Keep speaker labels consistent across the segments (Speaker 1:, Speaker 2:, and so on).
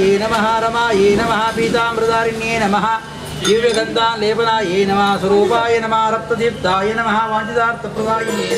Speaker 1: ये नमः रमाये नमः पीतामृतारिण्ये नमः दिव्यगन्धालेपनाये नमः स्वरूपाय नमः रक्तदीप्ताय नमः वाञ्छितार्थप्रदायिने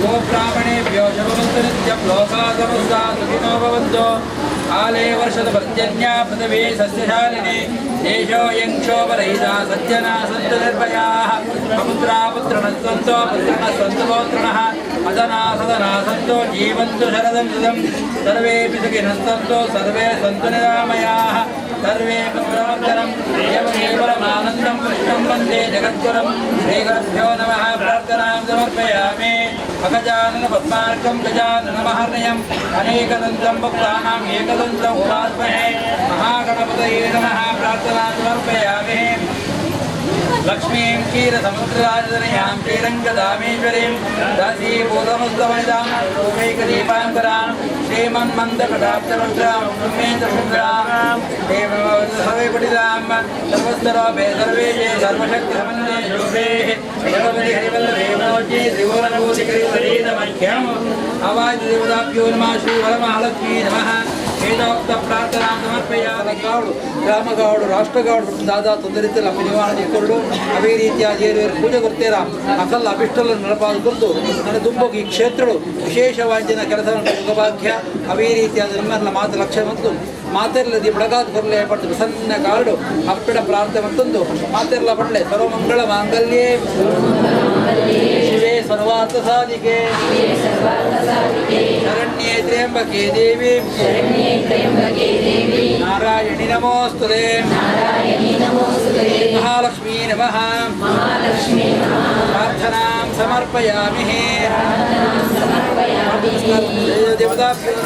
Speaker 2: गोब्राह्मणेभ्यो जगवन्तु नित्यं लोकाः समस्ताः सुखिनो भवन्तु
Speaker 1: काले वर्षद पर्जन्या पृथिवी सस्यशालिनी देशोऽयं क्षोभरहिता सज्जना सन्तु निर्भयाः समुद्रा पुत्रिणः सन्तो पौत्रिणः अदना सदना सन्तो जीवन्तु शरदं शतं सर्वेऽपि सुखिनः सन्तो सर्वे सन्तु निरामयाः सर्वे पुत्रवन्दनं केवलमानन्दं कृष्णं वन्दे जगद्गुरुं श्रीगुरुभ्यो नमः प्रार्थनां समर्पयामि अगजानन पद्मार्कं गजाननमहर्नियम् अनेकदन्तं भक्तानाम् एकदन्तं उपास्महे महागणपतये नमः प्रार्थनां समर्पयामि लक्ष्मीं क्षीरसमुद्रराजतनयां श्रीरङ्गदामेश्वरीं दासीभूतमुस्तवनितां रूपैकदीपाङ्करां श्रीमन्मन्दकटाब्जवक्त्रां ब्रह्मेन्द्रशुद्रां सर्वेपठितां सर्वस्तरोभे सर्वेशे सर्वशक्तिसमन्वे शोभेः जगपति हरिवल्लभे मनोज्ञे त्रिभुवनभूतिकरीतमख्यम् अवाजदेवताभ्यो नमः श्रीवरमहालक्ष्मी नमः ವೇದೋಕ್ತ ಪ್ರಾರ್ಥನಾ ಸಮರ್ಪಯಾಮಿ. ಗ್ರಾಮಗಾಡು ರಾಷ್ಟ್ರಗಾಡು ದಾದಾ ತೊಂದರೆತ್ತಲ್ಲ ಅಪ್ಪ ನಿವಾರಣೆ ಮಾಡಿಕೊಂಡು ಅವೇ ರೀತಿಯಾದ ಏರು ಪೂಜೆ ಕೊಡ್ತೀರ ಅಕಲ್ಲ ಅಭಿಷ್ಟలను ನಡಪಾದುಕೊಂಡು ನನ್ನ ತುಂಬು ಈ ಕ್ಷೇತ್ರಗಳು ವಿಶೇಷವಾದ ಕೆಲಸವನ್ನು ಯೋಗಭಾಗ್ಯ ಅವೇ ರೀತಿಯಾದ ನಿಮ್ಮನ್ನ ಮಾತು ಲಕ್ಷ್ಯ ಮತ್ತು ಮಾತೆರ್ಲದಿ ಬೆಳಗಾದ ಕೊರಲೆ ಪಟ್ಟು ಪ್ರಸನ್ನ ಕಾಡು ಅಪ್ಪಿಡ ಪ್ರಾರ್ಥನೆ ಮತ್ತೊಂದು ಮಾತೆರ್ಲ ಪಡಲೆ ಸರ್ವಮಂಗಳ ಮಾಂಗಲ್ಯೇ ಶಿವೇ ಸರ್ವಾರ್ಥ ಸಾಧಿಕೆ ಶರಣ್ಯೇ ತ್ರ್ಯಂಬಕೆ ದೇವಿ नारायणी नमोस्तुते महालक्ष्मी नमः प्रार्थनां समर्पयामि देवताभ्यो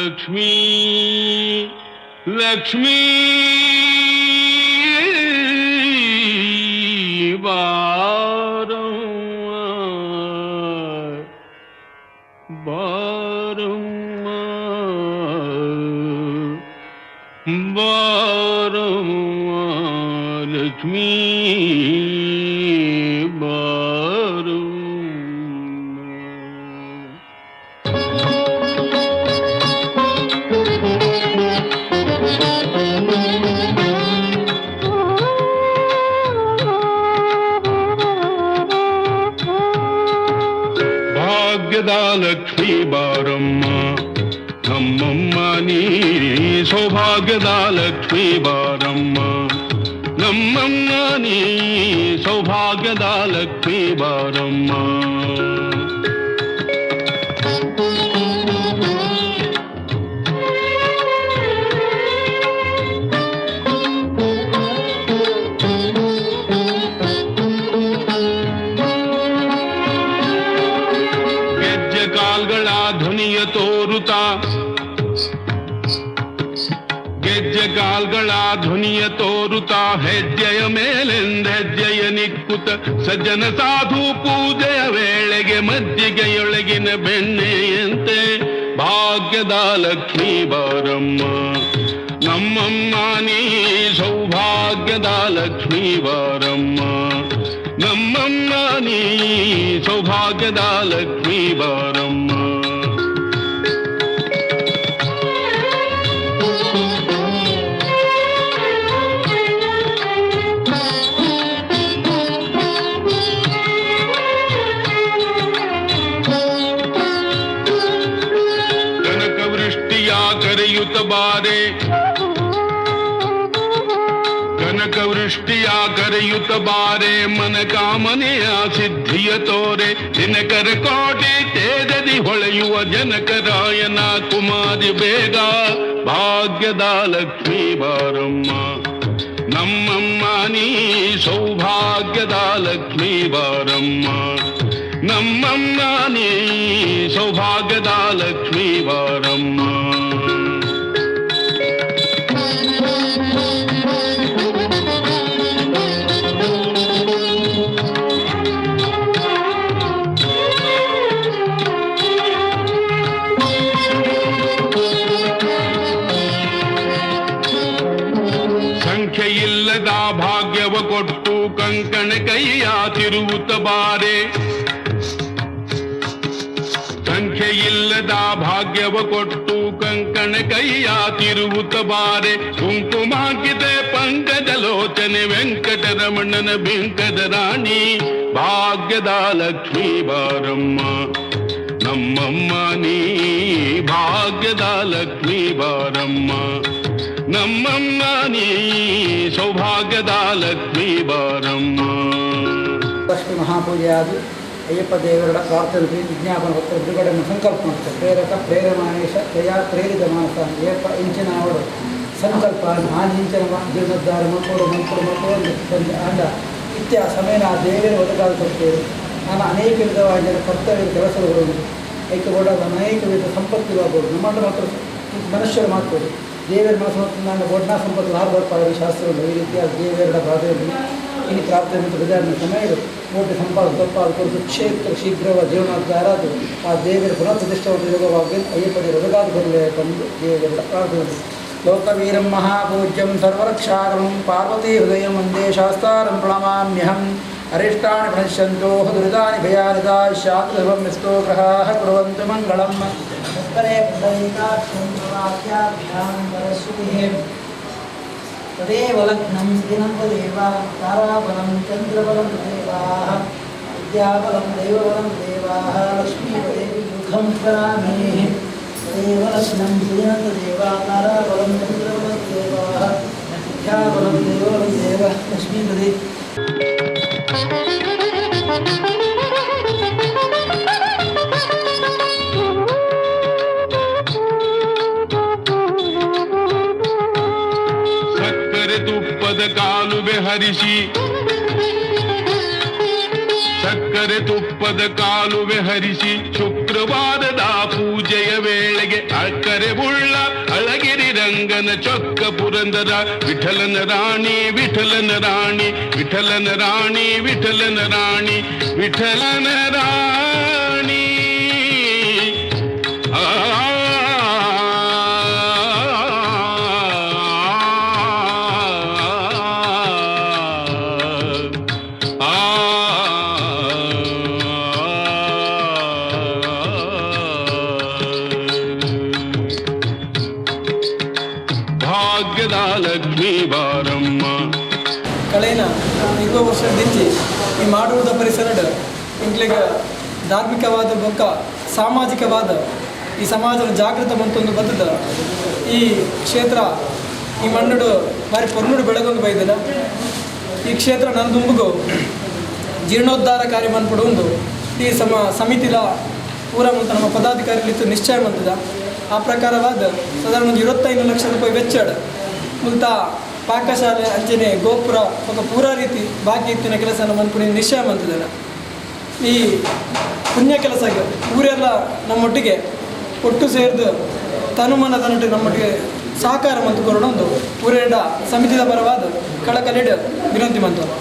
Speaker 2: ಲಕ್ಷ್ಮೀ ಲಕ್ಷ್ಮೀ ಬಾರವ್ವ ಬಾರವ್ವ ಬಾರವ್ವ ಲಕ್ಷ್ಮೀ ಲಕ್ಷ್ಮೀ ಬಾರಮ್ಮ ನಮ್ಮಮ್ಮ ನೀ ಸೌಭಾಗ್ಯದ ಲಕ್ಷ್ಮೀ ಬಾರಮ್ಮ ನಮ್ಮಮ್ಮ ನೀ ಸೌಭಾಗ್ಯದ ಲಕ್ಷ್ಮೀ ಬಾರಮ್ಮ ಗೆಜ್ಜೆಗಾಲ್ಗಳ ಧ್ವನಿಯ ತೋರುತ್ತಾ ಹೆಜ್ಜೆಯ ಮೇಲೆಂದೆಜ್ಜೆಯ ನಿಕ್ಕುತ್ತ ಸಜ್ಜನ ಸಾಧು ಪೂಜೆಯ ವೇಳೆಗೆ ಮಜ್ಜಿಗೆಯೊಳಗಿನ ಬೆಣ್ಣೆಯಂತೆ ಭಾಗ್ಯದ ಲಕ್ಷ್ಮೀ ಬಾರಮ್ಮ ನಮ್ಮಮ್ಮ ನೀ ಸೌಭಾಗ್ಯದ ಲಕ್ಷ್ಮೀ ಬಾರಮ್ಮ ನಮ್ಮಮ್ಮ ನೀ ಸೌಭಾಗ್ಯದ ಲಕ್ಷ್ಮೀ ಬಾರಮ್ಮ ಬಾರೆ ಕನಕವೃಷ್ಟಿಯ ಕರೆಯುತ್ತ ಬಾರೆ ಮನ ಕಾಮನೆಯ ಸಿದ್ಧಿಯ ತೋರೆ ದಿನಕರ ಕೋಟೆ ತೇಜದಿ ಹೊಳೆಯುವ ಜನಕರಾಯನ ಕುಮಾರಿ ಬೇಗ ಭಾಗ್ಯದ ಲಕ್ಷ್ಮೀ ಬಾರಮ್ಮ ನಮ್ಮಮ್ಮ ನೀ ಸೌಭಾಗ್ಯದ ಲಕ್ಷ್ಮೀ ಬಾರಮ್ಮ ನಮ್ಮಮ್ಮ ನೀ ಸೌಭಾಗ್ಯದ ಲಕ್ಷ್ಮೀ ಬಾರಮ್ಮ ಸಂಖ್ಯೆಯಿಲ್ಲದ ಭಾಗ್ಯವ ಕೊಟ್ಟು ಕಂಕಣ ಕೈಯ ತಿರುವುತ್ತ ಬಾರೆ ಸಂಖ್ಯೆಯಿಲ್ಲದ ಭಾಗ್ಯವ ಕೊಟ್ಟು ಕಂಕಣ ಕೈಯ ತಿರುವುತ್ತ ಬಾರೆ ಕುಂಕುಮಾಕಿದೆ ಪಂಕಜ ಲೋಚನೆ ವೆಂಕಟರಮಣನ ಬಿಂಕದ ರಾಣಿ ಭಾಗ್ಯದ ಲಕ್ಷ್ಮೀ ಬಾರಮ್ಮ ನಮ್ಮಮ್ಮ ನೀ ಭಾಗ್ಯದ ಲಕ್ಷ್ಮೀ ಬಾರಮ್ಮ ನಮ್ಮಮ್ಮ ನೀ ಸೌಭಾಗ್ಯದ ಲಕ್ಷ್ಮೀ ಬಾರಮ್ಮ
Speaker 1: ಲಕ್ಷ್ಮೀ ಮಹಾಪೂಜೆಯಾಗಿ ಅಯ್ಯಪ್ಪ ದೇವರ ಪ್ರಾರ್ಥನೆ ವಿಜ್ಞಾಪನ ಪತ್ರ ಬಿಡುಗಡೆಯನ್ನು ಸಂಕಲ್ಪ ಮಾಡ್ತಾರೆ ಪ್ರೇರಕ ಪ್ರೇರಮಾನೇಶ ಕ್ರಿಯಾ ಪ್ರೇರಿತ ಮಾನಸ ಅಯ್ಯಪ್ಪ ಇಂಚಿನ ಅವಳು ಸಂಕಲ್ಪ ಆಂಜಿಂಚನ ಜೀರ್ಣೋದ್ಧಾರ ಮಕ್ಕಳು ಬಂದು ಅಂದ ನಿತ್ಯ ಸಮಯನ ಆ ದೇವರ ಒದಗಾದ ಕೊಡ್ತೇವೆ ನಾನು ಅನೇಕ ವಿಧವಾದ ಕರ್ತವ್ಯ ಕೆಲಸಗಳು ಐಕ್ಯಗೊಂಡ ಅನೇಕ ವಿಧ ಸಂಪತ್ತುಗಳಾಗ್ಬೋದು ನಮ್ಮನ್ನು ಮಾತ್ರ ಮನುಷ್ಯರು ಮಾಡ್ಬೋದು ದೇವರ ಮನಸ್ಸು ನಾನು ಒಡ್ಡ ಸಂಪತ್ತು ಲಾಭ ಬರ್ತಾರೆ ಶಾಸ್ತ್ರಗಳು ಈ ರೀತಿಯಾದ ದೇವರ ಪ್ರಾರ್ಥನೆ ಇನ್ನು ಪ್ರಾರ್ಥನೆ ಮತ್ತು ವಿಧಾನ ಸಮಯಗಳು ಕೋಟಿ ಸಂಪಾದನೆ ತಪ್ಪಾದ ಕುರಿತು ಕ್ಷೇತ್ರ ಶೀಘ್ರವ ಜೀವನೋದ್ಧಾರ ಅದು ಆ ದೇವರ ಪುನಃ ಪ್ರತಿಷ್ಠಾವಂತ ಯೋಗವಾಗಿ ಅಯ್ಯಪ್ಪನಿಗೆ ಒದಗಾದ ಬರಲೇ ಬಂದು ದೇವರ ಪ್ರಾರ್ಥನೆ ಲೋಕವೀರಂ ಮಹಾಪೂಜ್ಯಂ ಸರ್ವರಕ್ಷಾಕರಂ ಪಾರ್ವತೀ ಹೃದಯ ಮುಂದೆ ಶಾಸ್ತಾರಂ ಪ್ರಣಮಾಮ್ಯಹಂ ಅರಿಷ್ಟಾನಿ ಪ್ರಣಶ್ಯಂತೋ ದುರಿತಾನಿ ಭಯಾನಿದಾ ಶಾಂತಂ ಮಿಸ್ತೋ ಗ್ರಹಾಃ ಕುರ್ವಂತು ಮಂಗಳಂ ಉತ್ತರೇ ಪುಂಡರೀಕಾಕ್ಷಂ ವಾಕ್ಯಾಭ್ಯಾಂ ವರಸುಹೇ ತದೇವ ಲಗ್ನಂ ದಿನಂ ದೇವ ತಾರಾಬಲಂ ಚಂದ್ರಬಲಂ ದೇವಾಃ ವಿದ್ಯಾಬಲಂ ದೈವಬಲಂ ದೇವಾಃ ಲಕ್ಷ್ಮೀಪದೇವಿ ದುಃಖಂ ಸ್ಮರಾಮಿ ತದೇವ ಲಗ್ನಂ ದಿನಂ ದೇವ ತಾರಾಬಲಂ ಚಂದ್ರಬಲಂ ದೇವಾಃ ವಿದ್ಯಾಬಲಂ ದೈವಬಲಂ ದೇವಾಃ ಲಕ್ಷ್ಮೀಪದೇವಿ
Speaker 2: ಸಕ್ಕರೆ ತುಪ್ಪದ ಕಾಲುವೆ ಹರಿಸಿ ಸಕ್ಕರೆ ತುಪ್ಪದ ಕಾಲುವೆ ಹರಿಸಿ ಶುಕ್ರವಾರದ ಪೂಜೆಯ ವೇಳೆಗೆ ಅಕ್ಕರೆ ಬುಳ್ಳ ಅಳಗಿರಿ ರಂಗನ ಚೊಕ್ಕ ಪುರಂದರ ವಿಠಲನ ರಾಣಿ ವಿಠಲನ ರಾಣಿ ವಿಠಲನ ರಾಣಿ ವಿಠಲನ ರಾಣಿ ವಿಠಲನ ರಾಣಿ ಭಾಗ್ಯದ ಲಕ್ಷ್ಮೀ ಬಾರಮ್ಮ
Speaker 3: ಕಳೆನ 20 ವರ್ಷದಿಂಚಿ ಈ ಮಾಡುವುದ ಪರಿಸರಡ್ ಇಂಕ್ಲೆಗ ಧಾರ್ಮಿಕವಾದ ಬೊಕ್ಕ ಸಾಮಾಜಿಕವಾದ ಈ ಸಮಾಜದ ಜಾಗೃತ ಮಂತೊಂದು ಬದ್ದದ ಈ ಕ್ಷೇತ್ರ ಈ ಮಣ್ಣುಡು ಬಾರಿ ಪೊರ್ನುಡು ಬೆಳಗೊಂದು ಬೈದನ ಈ ಕ್ಷೇತ್ರ ನನ್ನ ದುಂಬುಗು ಜೀರ್ಣೋದ್ಧಾರ ಕಾರ್ಯ ಮನ್ಪಡು ಒಂದು ಈ ಸಮಿತಿಲ ಪೂರ ಮಂತ ನಮ್ಮ ಪದಾಧಿಕಾರಿಗಳಿತ್ತು ನಿಶ್ಚಯ ಮಂತದ ಆ ಪ್ರಕಾರವಾದ ಸಾಧಾರಣ 25 ಲಕ್ಷ ರೂಪಾಯಿ ವೆಚ್ಚಡ್ ಮುಂತ ಪಾಕಶಾಲೆ ಅಂಚನೆ ಗೋಪುರ ಒಂದು ಪೂರ ರೀತಿ ಬಾಕಿ ಇತ್ತಿನ ಕೆಲಸ ಮನ್ಪುಣಿ ನಿಶ್ಚಯ ಮಂತದ ಈ ಪುಣ್ಯ ಕೆಲಸಕ್ಕೆ ಊರೆಲ್ಲ ನಮ್ಮೊಟ್ಟಿಗೆ ಒಟ್ಟು ಸೇರಿದು ತನುಮನ ತನ್ನೊಟ್ಟಿಗೆ ನಮ್ಮೊಟ್ಟಿಗೆ ಸಹಕಾರ ಮಂತು ಕೊರಡೊಂದು ಊರೇಡ ಸಮಿತಿದ ಪರವಾದ ಕಳಕಲಿಡ ವಿನಂತಿ ಮಂತು